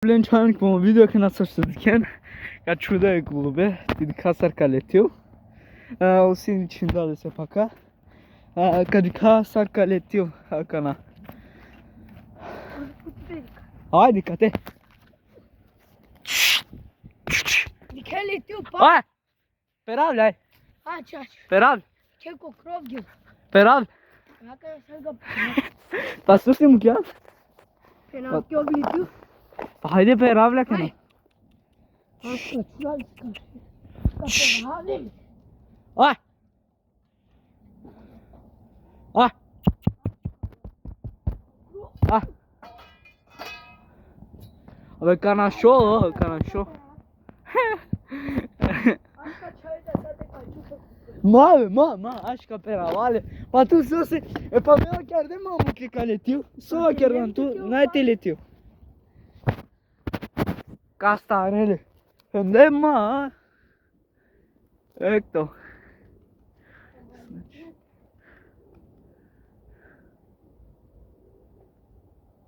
Blenčanik bomo video, ki nas še dken, kad čuda je glube, tudi kasarka letio. Vsi ničim dali se paka. Kad kasarka letio, kana. Ajde, kate. Dikaj letio pa? Aj! Peravljaj! Čač. Peravlj! Čeko krovdju. Peravlj! Jaka je svega Pa slušaj mu kjan? penakjo letio. Ajde peravlja, kana. Aj! Aj! Aj! Абе, kana šo, kana šo. Ma, aşka peravale. Pa tu sus, pa mea chiar de mamă că letiu. Sova chiar dan tu, n-ai te letiu. Castarele. Unde ma? Ecto.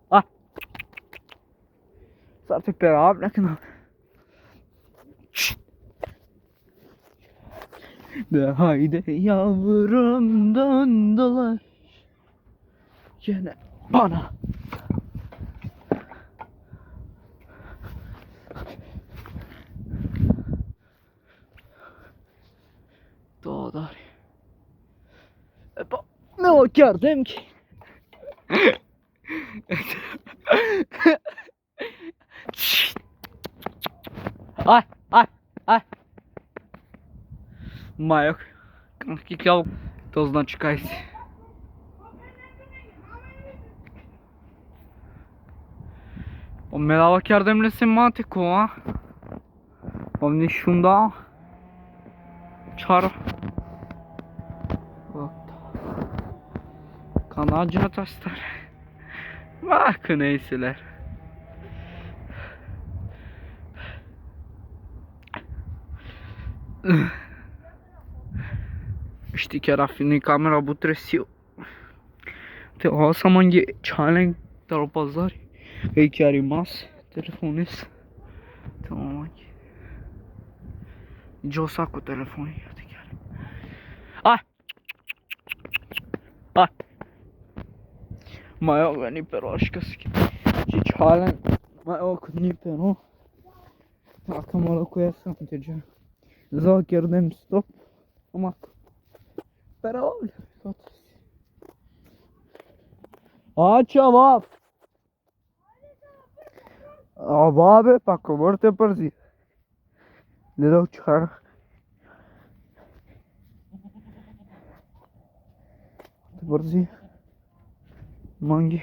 Ah. S-ar fi peravle când de haydi yavrum döndüler yine bana. Doğar. Ne o gördüm ki? Ay. Majok. Kikjal, to znači kaj si. Medava chiar de mlesemmate qua. Omni şunda. Çar. Kanacına taşlar. Bak neyseler. Știi, chiar a fi camera butresiu. Te o să mă înghe challenge de la pazari. E chiar imas telefonis. Te o mă înghe. Josa cu telefonul. Iată chiar. Ai! Mai au venit pe roșcă. Și challenge. Mai au venit pe nu. Dacă mă locuiesc să înțelegem. Zau chiar dem stop. Ama. Peravlja. Čava. A babe, pa komor te przi. Ne dau čara. Te przi. Mangi.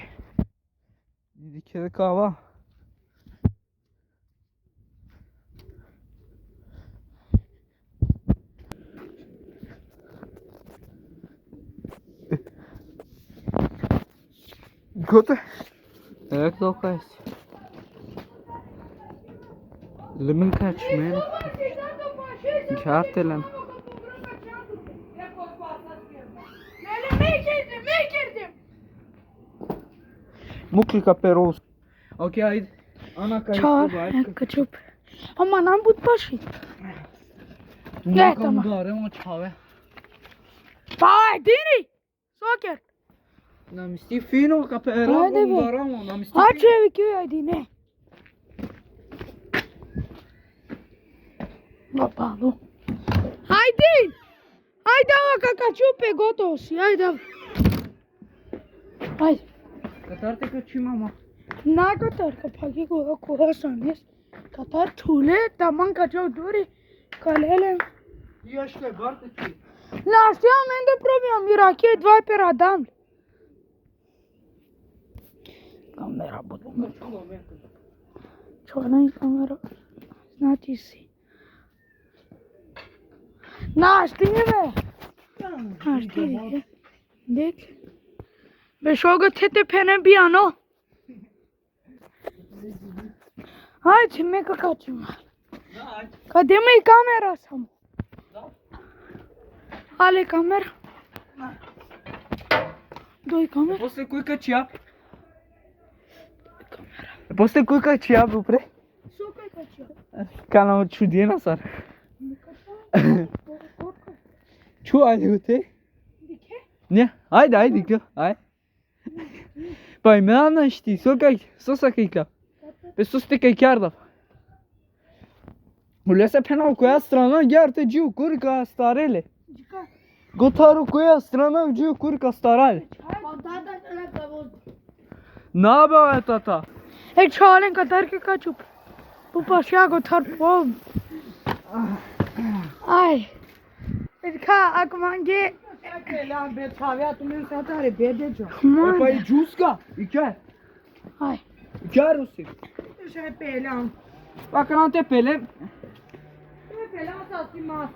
Dike de kava. Gote? Jak to jest? Lemon catch, man. Kjartelen. Muklika peros. Ok, ajde. Ana kaj Čar, kačup. Ama nam bud paši. Nakam udaremo čave. Pa dini! Soker! Nam sti fino ka peravlja udaramo. Nam sti Ače evi kju ajdi, ne. Napadu. Ajde! Ajde ova kakačupe, gotovo si, ajde. Ajde. Katar te kači mama. Na katar ka pagi koha sanes. Katar thule taman kačau duri kalele. Još kaj bar te čuj. Lastia mende probiam iraki dva per adam. Kamera budu. Čona i kamera. Znači si. Našti be. Našti be. Dek. Beshoga tete pene biano. Ajde, me kakačima. Къде ме и камера само? Але камера? Дой камера? После кой кача? после кој качија бе? Сокај качија. Канал чудена сар. Чу, ајде го те. Дике? Не, ајде, ка, ајде. Па и мене шти, сосакај ка. Пе состекај кјардав. Уле се пенал која страна гјарте джиу курика стареле. Дика. Готаро која страна джиу курика старале. Па тата на кавоз. На бе тата. Чален катар के качу. Пупа шаго тар пом. Ай. Ка ак манге. Lan be çavya tumen satare be de jo. Па и джуска, и ке. Ай. Ке руси. Şöyle pelan. Па канате пеле. Şöyle pelan satayım mas.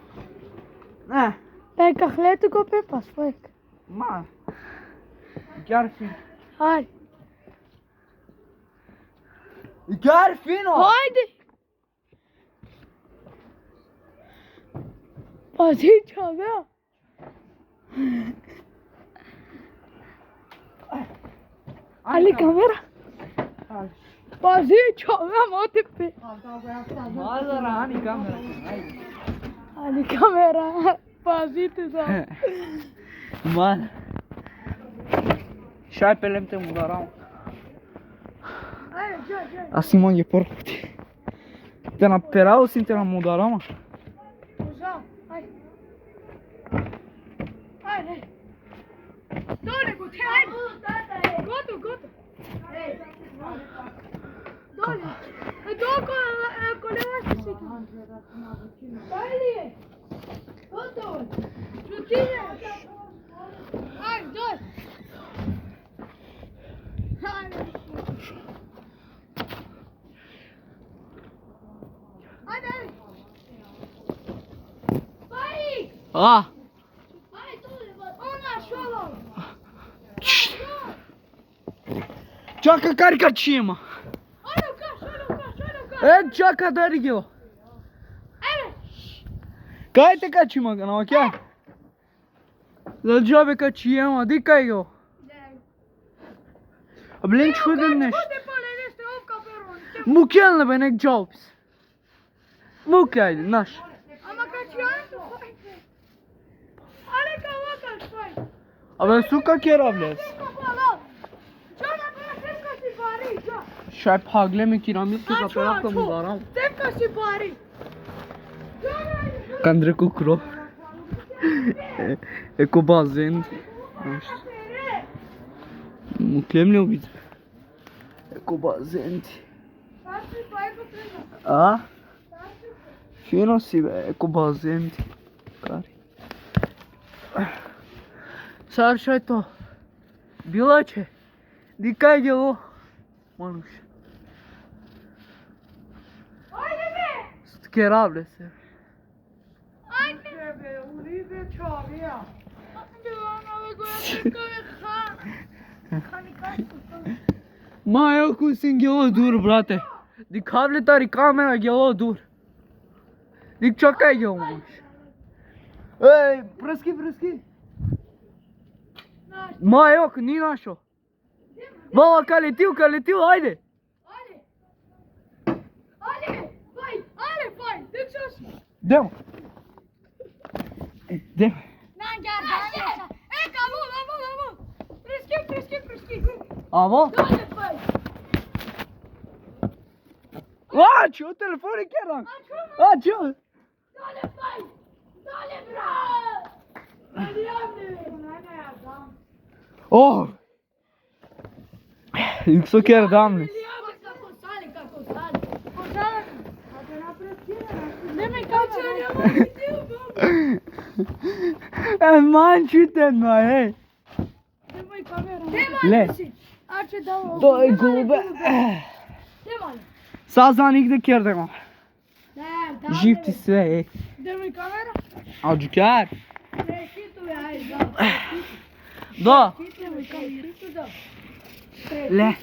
Не, Пе кахлето го пе пасвек. ма. Гјарфин. Ай. Гјарфино. Haydi. Bazi çavya. Ali kamera. Bazi çavya mate pe. Мазара ани камера. Ali kamera. Bazi te sa. Ман. Шај пелем те мударам. Ay gel gel. Assim mangi porti. Te na perao sin te na mudarama. Uzan. Ay. Ay. Dole go te ay. Goto goto. Dole. Doko koleva se. Dale. Goto. Çutine. Ay dur. Ay. Hadi. Vai. Ah. Vai dole. Ona şola. Чака каркачима. Чака даригио. Evet. Кај те качима на оке? За джобе качима, ди кај го. Блин чуден нешто. Мукелна бе нек джобс. Муке ајде, наш. Ama kaçıyor mu? Ale kava kaçıyor. Абе сука керавлес. Kapalı. Çana ben kaçı bari. Шај паглеме кирамитки за перавка мударам. Sen kaçı bari. Кандре кукро. Еко базен. Муклем ли обид? Еко базен. А? Фино си бе, еко базен. Кари. Сар шај то. Билаче. Дикај гело. Мануш. Haydi be. Керавле се. Haydi. Uri be çavya. Ма еко син гело дур, брате. Дикавле тари камера гело дур. Дик чакај гело маш. Ей, прески. Ма еко, ни нашо. Вала калетил, ајде. Ali. Vay. Döksüz. Демо. Демо. Lan gel. Kavul. Приски. Аво? Dole fay. А, чо телефони керам? А, чо? Dole fay. Dole bra. Hadi О! Юксо кердам ли? Ман читен ма е. Ле. Тој губе. Сазаник да кердемо. Жив ти све е. Аджукар. Да. Ле.